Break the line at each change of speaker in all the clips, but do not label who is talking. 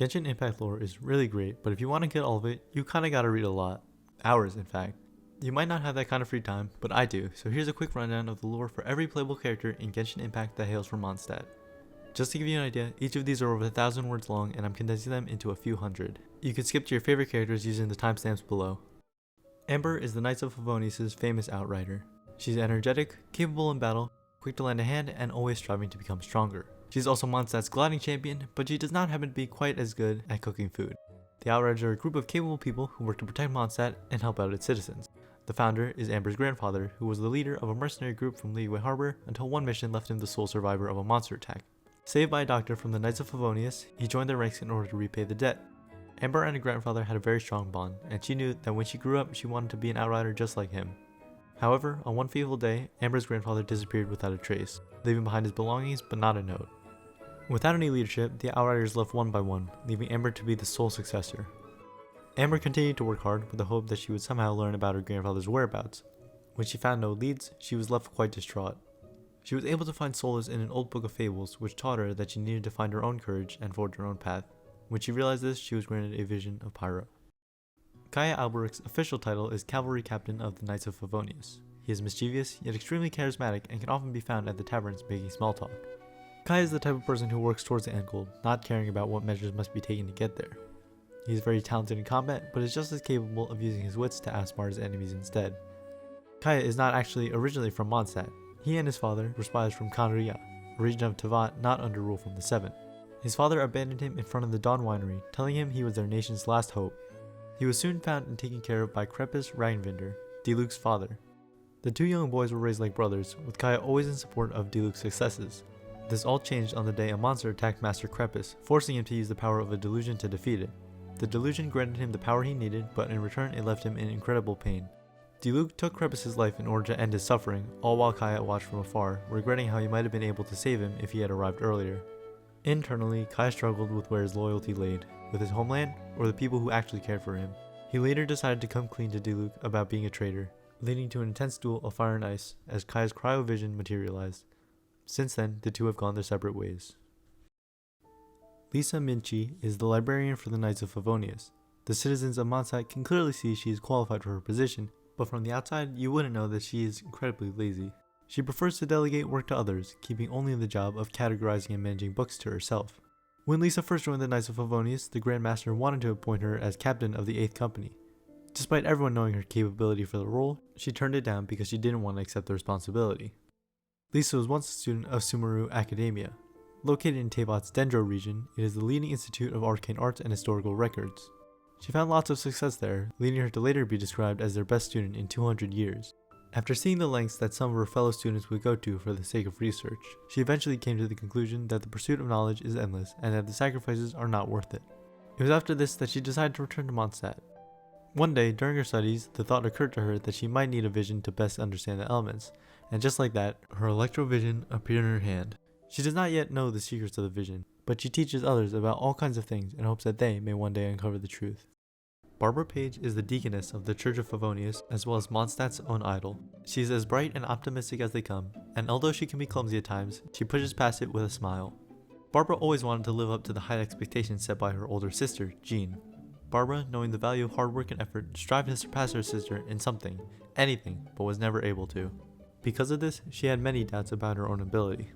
Genshin Impact lore is really great, but if you want to get all of it, you kinda gotta read a lot. Hours, in fact. You might not have that kind of free time, but I do, so here's a quick rundown of the lore for every playable character in Genshin Impact that hails from Mondstadt. Just to give you an idea, each of these are over 1,000 words long and I'm condensing them into a few hundred. You can skip to your favorite characters using the timestamps below. Amber is the Knights of Favonius' famous outrider. She's energetic, capable in battle, quick to lend a hand, and always striving to become stronger. She's also Mondstadt's gliding champion, but she does not happen to be quite as good at cooking food. The Outriders are a group of capable people who work to protect Mondstadt and help out its citizens. The founder is Amber's grandfather, who was the leader of a mercenary group from Liyue Harbor until one mission left him the sole survivor of a monster attack. Saved by a doctor from the Knights of Favonius, he joined their ranks in order to repay the debt. Amber and her grandfather had a very strong bond, and she knew that when she grew up she wanted to be an outrider just like him. However, on one fateful day, Amber's grandfather disappeared without a trace, leaving behind his belongings but not a note. Without any leadership, the Outriders left one by one, leaving Amber to be the sole successor. Amber continued to work hard with the hope that she would somehow learn about her grandfather's whereabouts. When she found no leads, she was left quite distraught. She was able to find solace in an old book of fables which taught her that she needed to find her own courage and forge her own path. When she realized this, she was granted a vision of Pyro. Kaeya Alberic's official title is Cavalry Captain of the Knights of Favonius. He is mischievous, yet extremely charismatic and can often be found at the taverns making small talk. Kaeya is the type of person who works towards the end goal, not caring about what measures must be taken to get there. He is very talented in combat, but is just as capable of using his wits to outsmart his enemies instead. Kaeya is not actually originally from Mondstadt. He and his father were spies from Khaenri'ah, a region of Teyvat not under rule from the Seven. His father abandoned him in front of the Dawn Winery, telling him he was their nation's last hope. He was soon found and taken care of by Krepus Ragnvindr, Diluc's father. The two young boys were raised like brothers, with Kaeya always in support of Diluc's successes. This all changed on the day a monster attacked Master Krepus, forcing him to use the power of a delusion to defeat it. The delusion granted him the power he needed, but in return it left him in incredible pain. Diluc took Krepus' life in order to end his suffering, all while Kaeya watched from afar, regretting how he might have been able to save him if he had arrived earlier. Internally, Kaeya struggled with where his loyalty laid, with his homeland or the people who actually cared for him. He later decided to come clean to Diluc about being a traitor, leading to an intense duel of fire and ice as Kaeya's cryovision materialized. Since then, the two have gone their separate ways. Lisa Minchi is the librarian for the Knights of Favonius. The citizens of Mondstadt can clearly see she is qualified for her position, but from the outside, you wouldn't know that she is incredibly lazy. She prefers to delegate work to others, keeping only the job of categorizing and managing books to herself. When Lisa first joined the Knights of Favonius, the Grand Master wanted to appoint her as captain of the 8th Company. Despite everyone knowing her capability for the role, she turned it down because she didn't want to accept the responsibility. Lisa was once a student of Sumeru Academia. Located in Teyvat's Dendro region, it is the leading institute of arcane arts and historical records. She found lots of success there, leading her to later be described as their best student in 200 years. After seeing the lengths that some of her fellow students would go to for the sake of research, she eventually came to the conclusion that the pursuit of knowledge is endless and that the sacrifices are not worth it. It was after this that she decided to return to Mondstadt. One day, during her studies, the thought occurred to her that she might need a vision to best understand the elements, and just like that, her electrovision appeared in her hand. She does not yet know the secrets of the vision, but she teaches others about all kinds of things in hopes that they may one day uncover the truth. Barbara Page is the deaconess of the Church of Favonius, as well as Mondstadt's own idol. She is as bright and optimistic as they come, and although she can be clumsy at times, she pushes past it with a smile. Barbara always wanted to live up to the high expectations set by her older sister, Jean. Barbara, knowing the value of hard work and effort, strived to surpass her sister in something, anything, but was never able to. Because of this, she had many doubts about her own ability.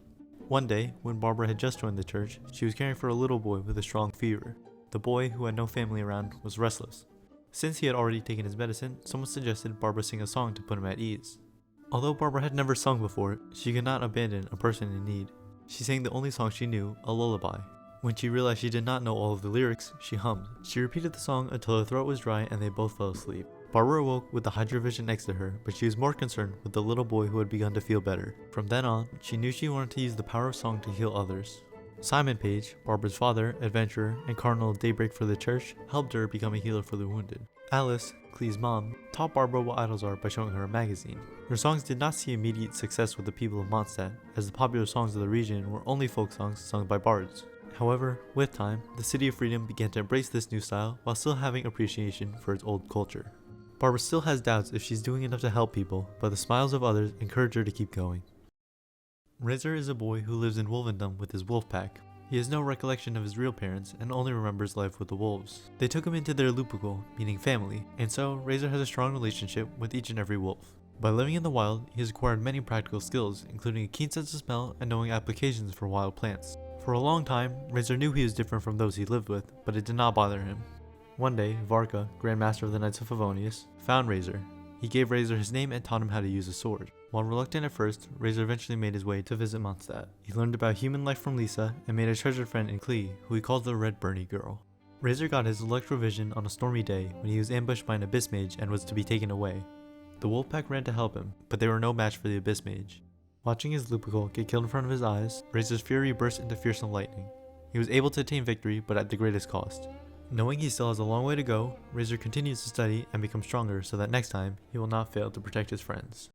One day, when Barbara had just joined the church, she was caring for a little boy with a strong fever. The boy, who had no family around, was restless. Since he had already taken his medicine, someone suggested Barbara sing a song to put him at ease. Although Barbara had never sung before, she could not abandon a person in need. She sang the only song she knew, a lullaby. When she realized she did not know all of the lyrics, she hummed. She repeated the song until her throat was dry and they both fell asleep. Barbara awoke with the Hydrovision next to her, but she was more concerned with the little boy who had begun to feel better. From then on, she knew she wanted to use the power of song to heal others. Simon Page, Barbara's father, adventurer, and cardinal of Daybreak for the church, helped her become a healer for the wounded. Alice, Klee's mom, taught Barbara what idols are by showing her a magazine. Her songs did not see immediate success with the people of Mondstadt, as the popular songs of the region were only folk songs sung by bards. However, with time, the City of Freedom began to embrace this new style while still having appreciation for its old culture. Barbara still has doubts if she's doing enough to help people, but the smiles of others encourage her to keep going. Razor is a boy who lives in Wolvendom with his wolf pack. He has no recollection of his real parents and only remembers life with the wolves. They took him into their lupago, meaning family, and so Razor has a strong relationship with each and every wolf. By living in the wild, he has acquired many practical skills, including a keen sense of smell and knowing applications for wild plants. For a long time, Razor knew he was different from those he lived with, but it did not bother him. One day, Varka, Grand Master of the Knights of Favonius, found Razor. He gave Razor his name and taught him how to use a sword. While reluctant at first, Razor eventually made his way to visit Mondstadt. He learned about human life from Lisa and made a treasured friend in Klee, who he called the Red Bernie Girl. Razor got his electrovision on a stormy day when he was ambushed by an Abyss Mage and was to be taken away. The Wolfpack ran to help him, but they were no match for the Abyss Mage. Watching his Lupical get killed in front of his eyes, Razor's fury burst into fearsome lightning. He was able to attain victory, but at the greatest cost. Knowing he still has a long way to go, Razor continues to study and become stronger so that next time, he will not fail to protect his friends.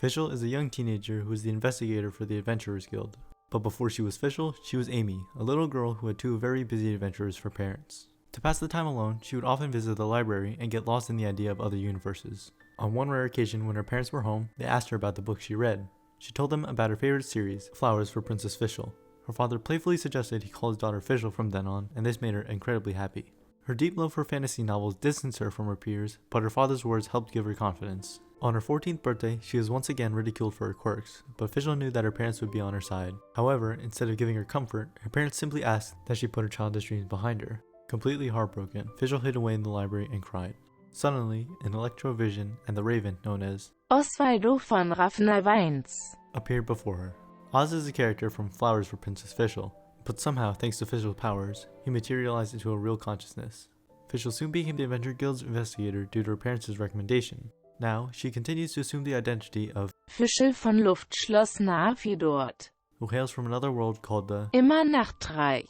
Fischl is a young teenager who is the investigator for the Adventurers Guild. But before she was Fischl, she was Amy, a little girl who had two very busy adventurers for parents. To pass the time alone, she would often visit the library and get lost in the idea of other universes. On one rare occasion when her parents were home, they asked her about the book she read. She told them about her favorite series, Flowers for Princess Fischl. Her father playfully suggested he call his daughter Fischl from then on, and this made her incredibly happy. Her deep love for fantasy novels distanced her from her peers, but her father's words helped give her confidence. On her 14th birthday, she was once again ridiculed for her quirks, but Fischl knew that her parents would be on her side. However, instead of giving her comfort, her parents simply asked that she put her childish dreams behind her. Completely heartbroken, Fischl hid away in the library and cried. Suddenly, an Electrovision and the Raven, known as
Osvaldo von Raffenay-Weins,
appeared before her. Oz is a character from Flowers for Princess Fischl, but somehow, thanks to Fischl's powers, he materialized into a real consciousness. Fischl soon became the Adventure Guild's investigator due to her parents' recommendation. Now, she continues to assume the identity of
Fischl von Luftschloss Navidort,
who hails from another world called the
immer nachtreich.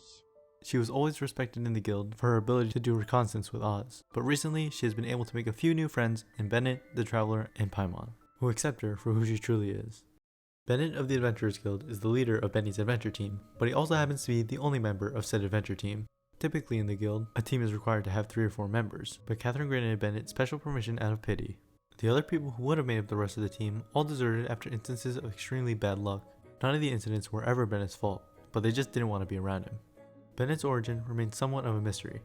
She was always respected in the guild for her ability to do reconnaissance with Oz, but recently she has been able to make a few new friends in Bennett, the Traveler, and Paimon, who accept her for who she truly is. Bennett of the Adventurers Guild is the leader of Benny's adventure team, but he also happens to be the only member of said adventure team. Typically in the guild, a team is required to have 3 or 4 members, but Catherine granted Bennett special permission out of pity. The other people who would have made up the rest of the team all deserted after instances of extremely bad luck. None of the incidents were ever Bennett's fault, but they just didn't want to be around him. Bennett's origin remains somewhat of a mystery.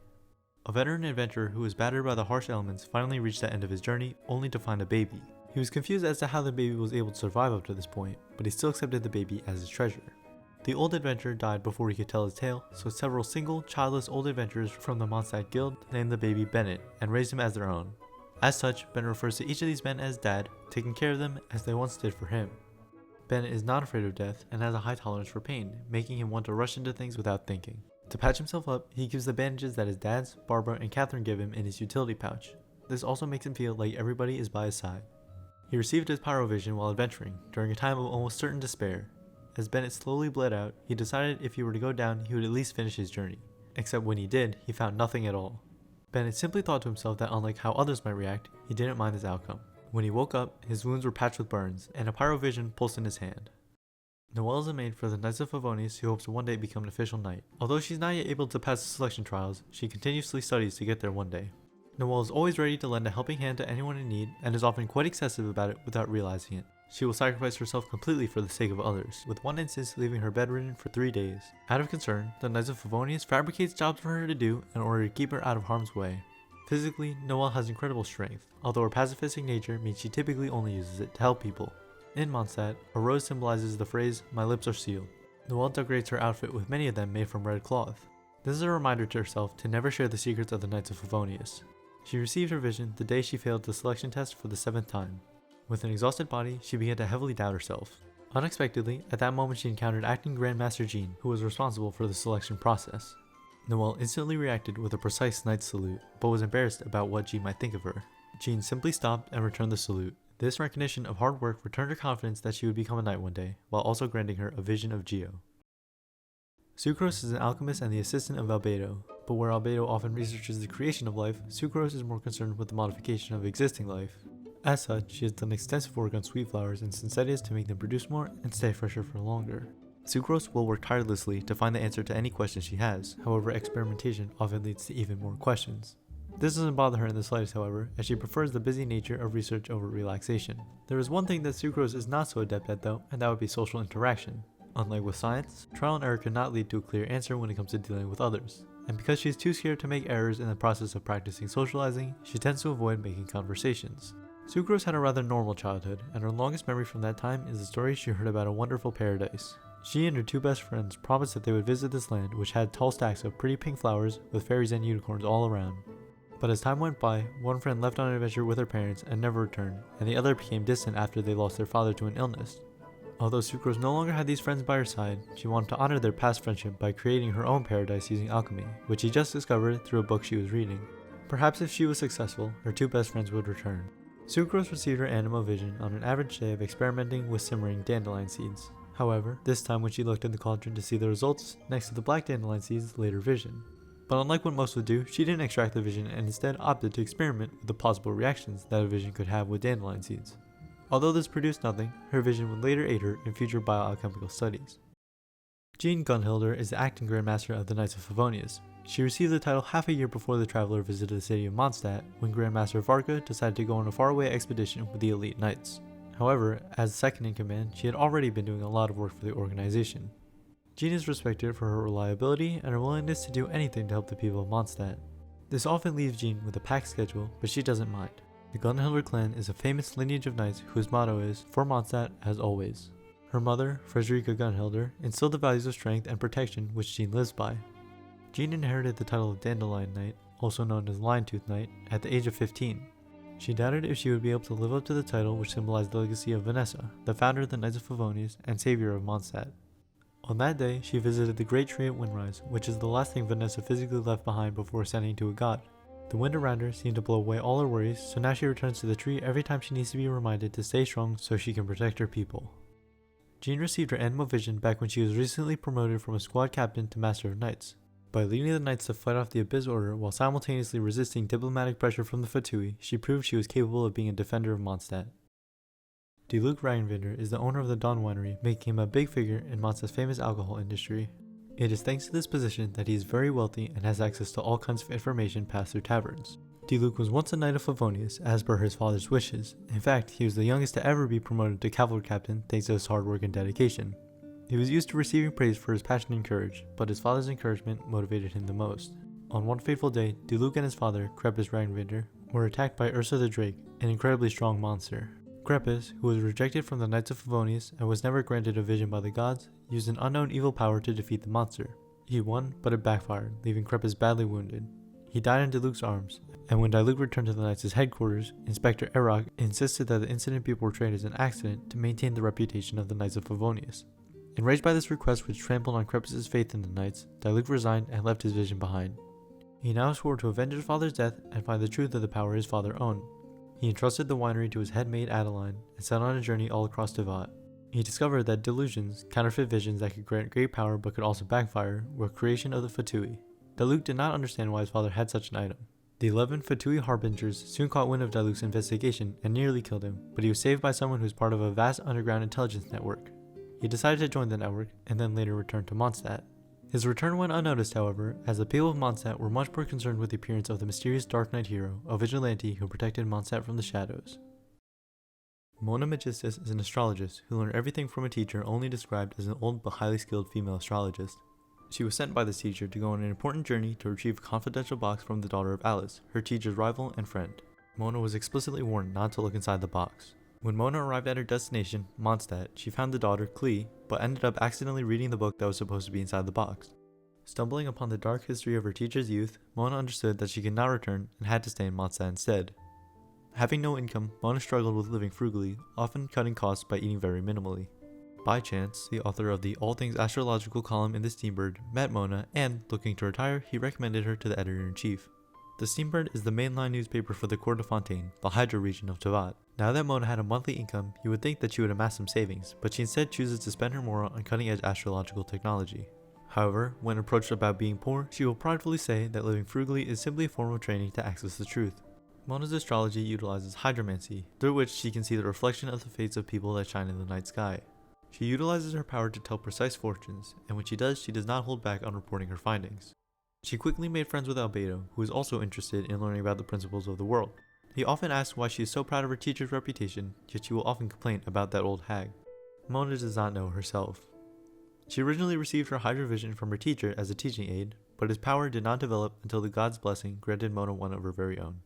A veteran adventurer who was battered by the harsh elements finally reached the end of his journey only to find a baby. He was confused as to how the baby was able to survive up to this point, but he still accepted the baby as his treasure. The old adventurer died before he could tell his tale, so several single, childless old adventurers from the Mondstadt Guild named the baby Bennett and raised him as their own. As such, Bennett refers to each of these men as Dad, taking care of them as they once did for him. Bennett is not afraid of death and has a high tolerance for pain, making him want to rush into things without thinking. To patch himself up, he keeps the bandages that his dads, Barbara, and Catherine give him in his utility pouch. This also makes him feel like everybody is by his side. He received his pyrovision while adventuring, during a time of almost certain despair. As Bennett slowly bled out, he decided if he were to go down, he would at least finish his journey. Except when he did, he found nothing at all. Bennett simply thought to himself that unlike how others might react, he didn't mind his outcome. When he woke up, his wounds were patched with burns, and a pyrovision pulsed in his hand. Noelle is a maid for the Knights of Favonius who hopes to one day become an official knight. Although she's not yet able to pass the selection trials, she continuously studies to get there one day. Noelle is always ready to lend a helping hand to anyone in need, and is often quite excessive about it without realizing it. She will sacrifice herself completely for the sake of others, with one instance leaving her bedridden for 3 days. Out of concern, the Knights of Favonius fabricates jobs for her to do in order to keep her out of harm's way. Physically, Noelle has incredible strength, although her pacifistic nature means she typically only uses it to help people. In Mondstadt, a rose symbolizes the phrase, "My lips are sealed." Noelle decorates her outfit with many of them made from red cloth. This is a reminder to herself to never share the secrets of the Knights of Favonius. She received her vision the day she failed the selection test for the 7th time. With an exhausted body, she began to heavily doubt herself. Unexpectedly, at that moment she encountered acting Grandmaster Jean, who was responsible for the selection process. Noelle instantly reacted with a precise knight's salute, but was embarrassed about what Jean might think of her. Jean simply stopped and returned the salute. This recognition of hard work returned her confidence that she would become a knight one day, while also granting her a vision of Geo. Sucrose is an alchemist and the assistant of Albedo, but where Albedo often researches the creation of life, Sucrose is more concerned with the modification of existing life. As such, she has done extensive work on sweet flowers and Sincetias to make them produce more and stay fresher for longer. Sucrose will work tirelessly to find the answer to any question she has, however experimentation often leads to even more questions. This doesn't bother her in the slightest, however, as she prefers the busy nature of research over relaxation. There is one thing that Sucrose is not so adept at though, and that would be social interaction. Unlike with science, trial and error cannot lead to a clear answer when it comes to dealing with others. And because she is too scared to make errors in the process of practicing socializing, she tends to avoid making conversations. Sucrose had a rather normal childhood, and her longest memory from that time is the story she heard about a wonderful paradise. She and her two best friends promised that they would visit this land, which had tall stacks of pretty pink flowers with fairies and unicorns all around. But as time went by, one friend left on an adventure with her parents and never returned, and the other became distant after they lost their father to an illness. Although Sucrose no longer had these friends by her side, she wanted to honor their past friendship by creating her own paradise using alchemy, which she just discovered through a book she was reading. Perhaps if she was successful, her two best friends would return. Sucrose received her Anemo vision on an average day of experimenting with simmering dandelion seeds. However, this time when she looked in the cauldron to see the results, next to the black dandelion seeds lay her vision. But unlike what most would do, she didn't extract the vision and instead opted to experiment with the possible reactions that a vision could have with dandelion seeds. Although this produced nothing, her vision would later aid her in future bioalchemical studies. Jean Gunhilder is the acting Grandmaster of the Knights of Favonius. She received the title half a year before the traveler visited the city of Mondstadt, when Grandmaster Varka decided to go on a faraway expedition with the elite knights. However, as second in command, she had already been doing a lot of work for the organization. Jean is respected for her reliability and her willingness to do anything to help the people of Mondstadt. This often leaves Jean with a packed schedule, but she doesn't mind. The Gunhilder clan is a famous lineage of knights whose motto is, "For Mondstadt, as always." Her mother, Frederica Gunhilder, instilled the values of strength and protection which Jean lives by. Jean inherited the title of Dandelion Knight, also known as Lion-Tooth Knight, at the age of 15. She doubted if she would be able to live up to the title which symbolized the legacy of Vanessa, the founder of the Knights of Favonius and savior of Mondstadt. On that day, she visited the Great Tree at Windrise, which is the last thing Vanessa physically left behind before ascending to a god. The wind around her seemed to blow away all her worries, so now she returns to the tree every time she needs to be reminded to stay strong so she can protect her people. Jean received her Anemo vision back when she was recently promoted from a squad captain to Master of Knights. By leading the knights to fight off the Abyss Order while simultaneously resisting diplomatic pressure from the Fatui, she proved she was capable of being a defender of Mondstadt. Diluc Ragnvindr is the owner of the Dawn Winery, making him a big figure in Mondstadt's famous alcohol industry. It is thanks to this position that he is very wealthy and has access to all kinds of information passed through taverns. Diluc was once a knight of Favonius, as per his father's wishes. In fact, he was the youngest to ever be promoted to cavalry captain thanks to his hard work and dedication. He was used to receiving praise for his passion and courage, but his father's encouragement motivated him the most. On one fateful day, Diluc and his father, Crepus Ragnvindr, were attacked by Ursa the Drake, an incredibly strong monster. Crepus, who was rejected from the Knights of Favonius and was never granted a vision by the gods, used an unknown evil power to defeat the monster. He won, but it backfired, leaving Crepus badly wounded. He died in Diluc's arms, and when Diluc returned to the Knights' headquarters, Inspector Erok insisted that the incident be portrayed as an accident to maintain the reputation of the Knights of Favonius. Enraged by this request which trampled on Crepus' faith in the Knights, Diluc resigned and left his vision behind. He now swore to avenge his father's death and find the truth of the power his father owned. He entrusted the winery to his head maid Adeline and set on a journey all across Tevat. He discovered that delusions, counterfeit visions that could grant great power but could also backfire, were a creation of the Fatui. Diluc did not understand why his father had such an item. The 11 Fatui harbingers soon caught wind of Diluc's investigation and nearly killed him, but he was saved by someone who was part of a vast underground intelligence network. He decided to join the network and then later returned to Mondstadt. His return went unnoticed, however, as the people of Mondstadt were much more concerned with the appearance of the mysterious Dark Knight hero, a vigilante who protected Mondstadt from the shadows. Mona Magistus is an astrologist who learned everything from a teacher only described as an old but highly skilled female astrologist. She was sent by this teacher to go on an important journey to retrieve a confidential box from the daughter of Alice, her teacher's rival and friend. Mona was explicitly warned not to look inside the box. When Mona arrived at her destination, Mondstadt, she found the daughter, Klee, but ended up accidentally reading the book that was supposed to be inside the box. Stumbling upon the dark history of her teacher's youth, Mona understood that she could not return and had to stay in Mondstadt instead. Having no income, Mona struggled with living frugally, often cutting costs by eating very minimally. By chance, the author of the All Things Astrological column in the Steambird met Mona and, looking to retire, he recommended her to the editor-in-chief. The Steambird is the mainline newspaper for the Court de Fontaine, the Hydro region of Tevat. Now that Mona had a monthly income, you would think that she would amass some savings, but she instead chooses to spend her moral on cutting-edge astrological technology. However, when approached about being poor, she will pridefully say that living frugally is simply a form of training to access the truth. Mona's astrology utilizes hydromancy, through which she can see the reflection of the fates of people that shine in the night sky. She utilizes her power to tell precise fortunes, and when she does not hold back on reporting her findings. She quickly made friends with Albedo, who is also interested in learning about the principles of the world. He often asks why she is so proud of her teacher's reputation, yet she will often complain about that old hag. Mona does not know herself. She originally received her Hydra vision from her teacher as a teaching aid, but his power did not develop until the god's blessing granted Mona one of her very own.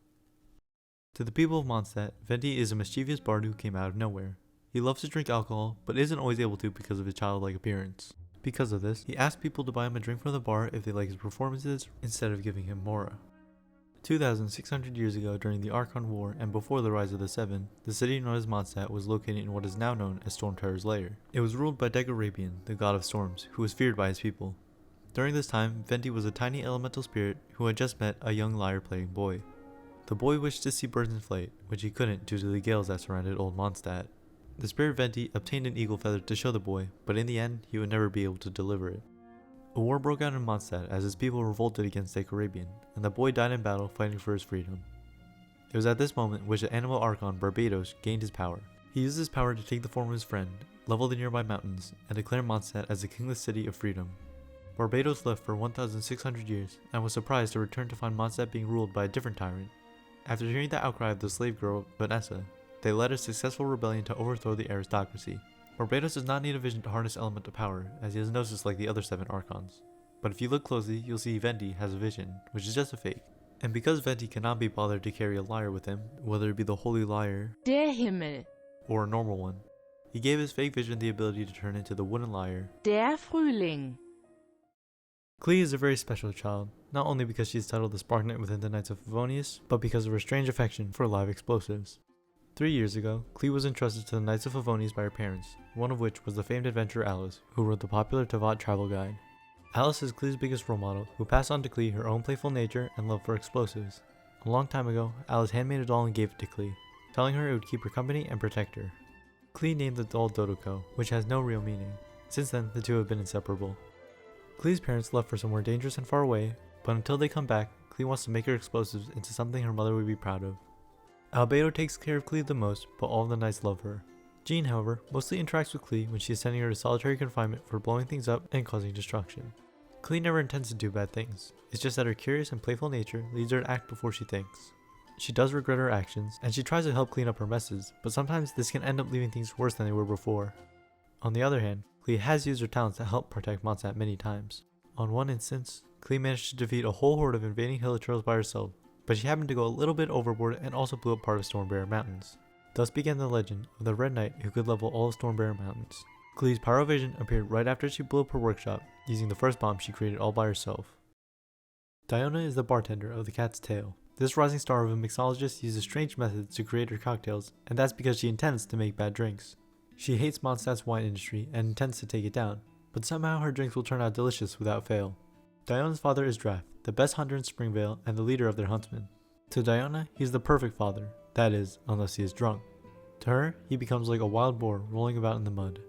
To the people of Mondstadt, Venti is a mischievous bard who came out of nowhere. He loves to drink alcohol, but isn't always able to because of his childlike appearance. Because of this, he asks people to buy him a drink from the bar if they like his performances, instead of giving him Mora. 2,600 years ago during the Archon War and before the rise of the Seven, the city known as Mondstadt was located in what is now known as Storm Terror's lair. It was ruled by Degorabian, the god of storms, who was feared by his people. During this time, Venti was a tiny elemental spirit who had just met a young lyre-playing boy. The boy wished to see birds in flight, which he couldn't due to the gales that surrounded old Mondstadt. The spirit Venti obtained an eagle feather to show the boy, but in the end, he would never be able to deliver it. A war broke out in Mondstadt as his people revolted against Degorabian, and the boy died in battle fighting for his freedom. It was at this moment which the animal Archon Barbatos gained his power. He used his power to take the form of his friend, level the nearby mountains, and declare Mondstadt as the kingless city of freedom. Barbatos left for 1,600 years, and was surprised to return to find Mondstadt being ruled by a different tyrant. After hearing the outcry of the slave girl, Vanessa, they led a successful rebellion to overthrow the aristocracy. Barbatos does not need a vision to harness elemental power, as he has gnosis like the other 7 Archons. But if you look closely, you'll see Venti has a vision, which is just a fake. And because Venti cannot be bothered to carry a lyre with him, whether it be the Holy Lyre
Der Himmel.
or a normal one, he gave his fake vision the ability to turn into the wooden lyre.
Der Frühling.
Klee is a very special child, not only because she is titled the Spark Knight within the Knights of Favonius, but because of her strange affection for live explosives. 3 years ago, Klee was entrusted to the Knights of Favonius by her parents, one of which was the famed adventurer Alice, who wrote the popular Teyvat travel guide. Alice is Klee's biggest role model, who passed on to Klee her own playful nature and love for explosives. A long time ago, Alice handmade a doll and gave it to Klee, telling her it would keep her company and protect her. Klee named the doll Dodoko, which has no real meaning. Since then, the two have been inseparable. Klee's parents left for somewhere dangerous and far away, but until they come back, Klee wants to make her explosives into something her mother would be proud of. Albedo takes care of Klee the most, but all of the knights love her. Jean, however, mostly interacts with Klee when she is sending her to solitary confinement for blowing things up and causing destruction. Klee never intends to do bad things, it's just that her curious and playful nature leads her to act before she thinks. She does regret her actions, and she tries to help clean up her messes, but sometimes this can end up leaving things worse than they were before. On the other hand, Klee has used her talents to help protect Mondstadt many times. On one instance, Klee managed to defeat a whole horde of invading hilichurls by herself, but she happened to go a little bit overboard and also blew up part of Stormbearer Mountains. Thus began the legend of the Red Knight who could level all of Stormbearer Mountains. Klee's pyrovision appeared right after she blew up her workshop, using the first bomb she created all by herself. Diona is the bartender of the Cat's Tail. This rising star of a mixologist uses strange methods to create her cocktails, and that's because she intends to make bad drinks. She hates Mondstadt's wine industry and intends to take it down, but somehow her drinks will turn out delicious without fail. Diona's father is Drath, the best hunter in Springvale and the leader of their huntsmen. To Diona, he's the perfect father, that is, unless he is drunk. To her, he becomes like a wild boar rolling about in the mud.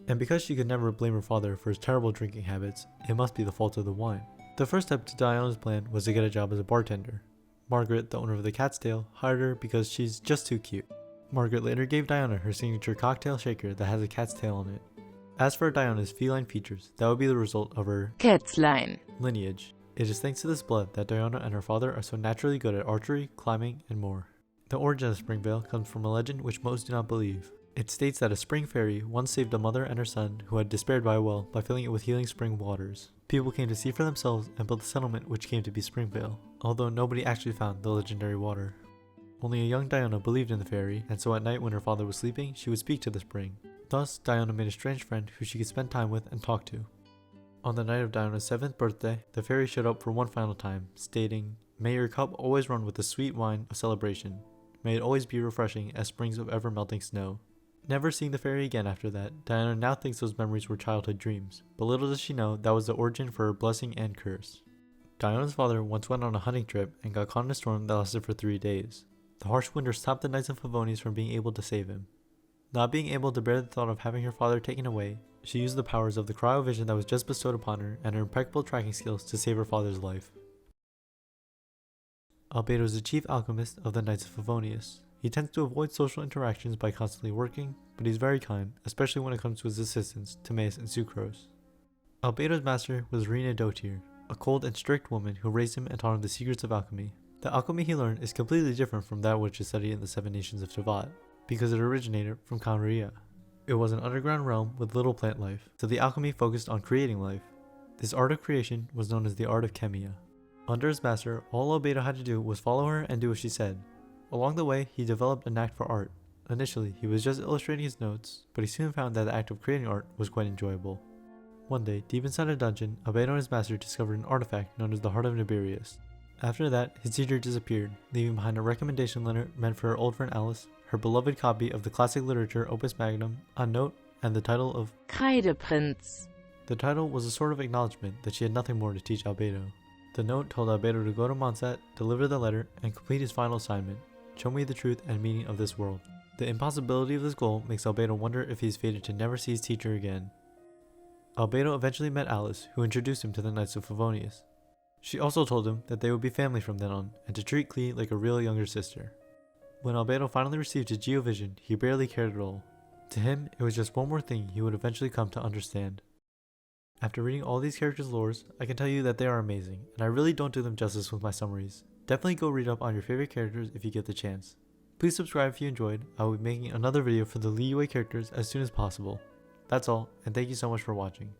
And because she could never blame her father for his terrible drinking habits, it must be the fault of the wine. The first step to Diona's plan was to get a job as a bartender. Margaret, the owner of the Cat's Tail, hired her because she's just too cute. Margaret later gave Diona her signature cocktail shaker that has a cat's tail on it. As for Diona's feline features, that would be the result of her
Kätzlein.
lineage. It is thanks to this blood that Diona and her father are so naturally good at archery, climbing, and more. The origin of Springvale comes from a legend which most do not believe. It states that a spring fairy once saved a mother and her son who had despaired by a well by filling it with healing spring waters. People came to see for themselves and built a settlement which came to be Springvale, although nobody actually found the legendary water. Only a young Diona believed in the fairy, and so at night when her father was sleeping, she would speak to the spring. Thus, Diona made a strange friend who she could spend time with and talk to. On the night of Diona's 7th birthday, the fairy showed up for one final time, stating, "May your cup always run with the sweet wine of celebration. May it always be refreshing as springs of ever-melting snow." Never seeing the fairy again after that, Diona now thinks those memories were childhood dreams, but little does she know that was the origin for her blessing and curse. Diona's father once went on a hunting trip and got caught in a storm that lasted for 3 days. The harsh winter stopped the Knights of Favonius from being able to save him. Not being able to bear the thought of having her father taken away, she used the powers of the cryovision that was just bestowed upon her and her impeccable tracking skills to save her father's life. Albedo is the chief alchemist of the Knights of Favonius. He tends to avoid social interactions by constantly working, but he's very kind, especially when it comes to his assistants, Timaeus and Sucrose. Albedo's master was Rena Dotir, a cold and strict woman who raised him and taught him the secrets of alchemy. The alchemy he learned is completely different from that which is studied in the 7 nations of Teyvat, because it originated from Khaenri'ah. It was an underground realm with little plant life, so the alchemy focused on creating life. This art of creation was known as the art of Chemia. Under his master, all Albedo had to do was follow her and do as she said. Along the way, he developed a knack for art. Initially, he was just illustrating his notes, but he soon found that the act of creating art was quite enjoyable. One day, deep inside a dungeon, Albedo and his master discovered an artifact known as the Heart of Nibirius. After that, his teacher disappeared, leaving behind a recommendation letter meant for her old friend Alice, her beloved copy of the classic literature Opus Magnum, a note, and the title of
Kreideprinz.
The title was a sort of acknowledgement that she had nothing more to teach Albedo. The note told Albedo to go to Mondstadt, deliver the letter, and complete his final assignment: show me the truth and meaning of this world. The impossibility of this goal makes Albedo wonder if he is fated to never see his teacher again. Albedo eventually met Alice, who introduced him to the Knights of Favonius. She also told him that they would be family from then on, and to treat Klee like a real younger sister. When Albedo finally received his Geovision, he barely cared at all. To him, it was just one more thing he would eventually come to understand. After reading all these characters' lores, I can tell you that they are amazing, and I really don't do them justice with my summaries. Definitely go read up on your favorite characters if you get the chance. Please subscribe if you enjoyed. I will be making another video for the Liyue characters as soon as possible. That's all, and thank you so much for watching.